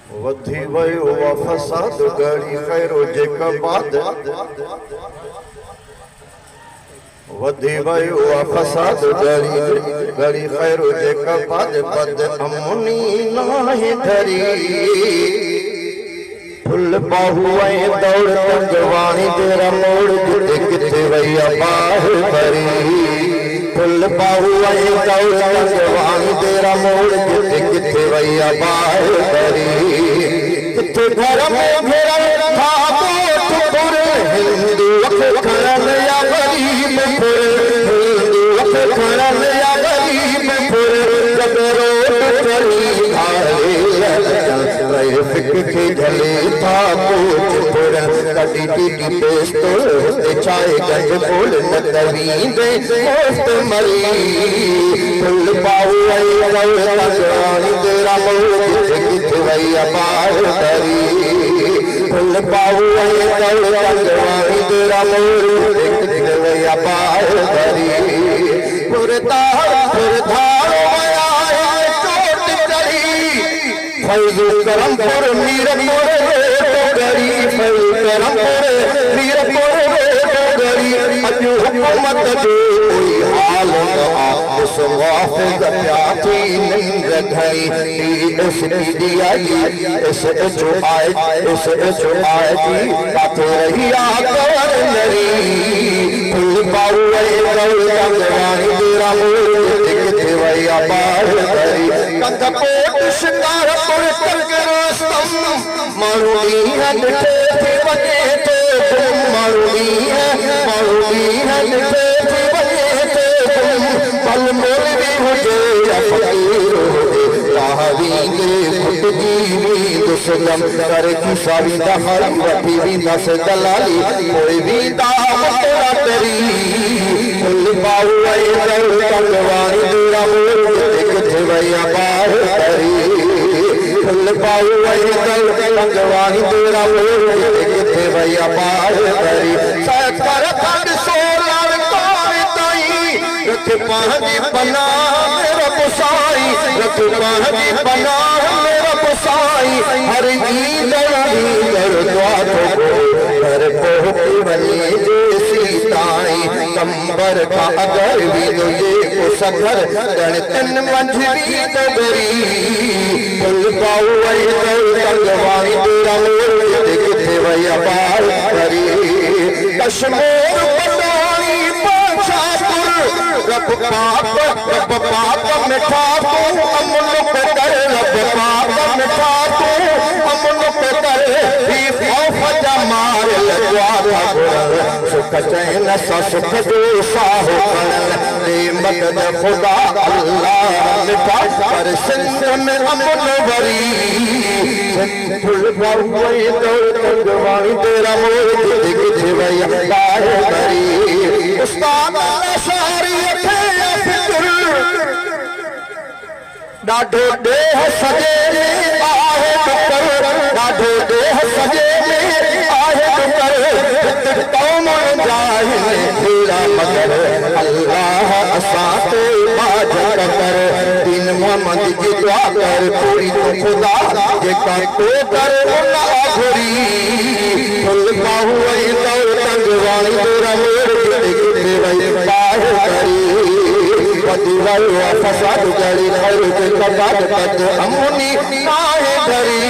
वधी वयो वा फसाद गड़ी खैरो जेका बाद वधी वयो वा फसाद गड़ी खैरो जेका बाद बद अमनी नाहे धरी फुल बाहू ऐ दौड़ तंगवाणी तेरा मोड़ जिते किथे वैया बाह भरी फुल बाहू ऐ दौड़ तंगवाणी तेरा मोड़ जिते किथे वैया बाह भरी किथे घर में घेरा था कोट पुर हिंदू खड़न या गरीब पुर हिंदू खड़न या गरीब पुर जब रोड चली आए फिक्र झले था कोच पुर कटी टीटी पेस्तोल चाय गंज बोल नदवींदे दोस्त मरी फुल पाऊ आई तंगवाणी तेरा मोड़ किथे वैया बाह भरी फुल पाऊ आई तंगवाणी तेरा मोड़ किथे वैया बाह भरी पुरधार आया चोट चढ़ी फैजू करमपुर मीरपुर गरी फैजू करमपुर मीरपुर गरी अजू हुकूमत जो कोई हाल उस वाफिद प्याती निंद घड़ी इस आई इस जो आए जी बात रही आकर नरी फुल पाऊ तंगवाणी तेरा मोड़ किथे वैया बाह भरी कंध कोट शिकारपुर तक रोस्तम मारूनी है निठे थी वजे तो तुम मारूनी है निठे थी वजे तो तुम पल मोल भी हुजे या फकीर हो राहवींगे खुद जीवी दुश्मन कर की सारी दहरी वठी भी नस दलाली कोई भी दावत न करी फुल पाऊ आई तंगवाणी तेरा मोड़ किथे वैया बाह भरी फुल पाऊ आई तंगवाणी तेरा मोड़ किथे वैया बाह भरी सकर खंड सोलर कौन ताई रख पांजी बना मेरा पुसाई रख पांजी बना मेरा पुसाई हर ईद द्वार घर को बने जैसी ताई कंबर का अगर भी तुझे को सफर गण तन मंझली दबरी फुल पाऊ आई तंगवाणी तेरा मोड़ किथे वैया बाह भरी कश्मीर पटानी पाशापुर रब पाप मिठा तू अमन पे कर रब पाप मिठा तू अमन पे कर भी खौफ जमार लगवा सुख चैन सा सुख दोषा हो नेमत खुदा अल्लाह मिठा पर सिंध में अमन भरी फुल पाऊ आई तंगवाणी तेरा मोड़ किथे वैया बाह भरी उस्ताद सारी डाढो देह सजे में आहे डुकर डाढो देह सजे में आहे डुकर कौम जाहिल तेरा मगर अल्लाह असाते बाज कर दिन मोहम्मद की दुआ कर पूरी तो खुदा जे का तो कर ना घुरी फुल पाऊ आई तंगवाणी तेरा मोड़ किथे वैया बाह भरी वधी वयो फसाद गड़ी खैरो जेका बाद बद अमनी नाहे धरी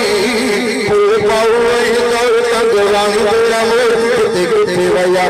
फुल पाऊ आई तंगवाणी तेरा मोड़ किथे वैया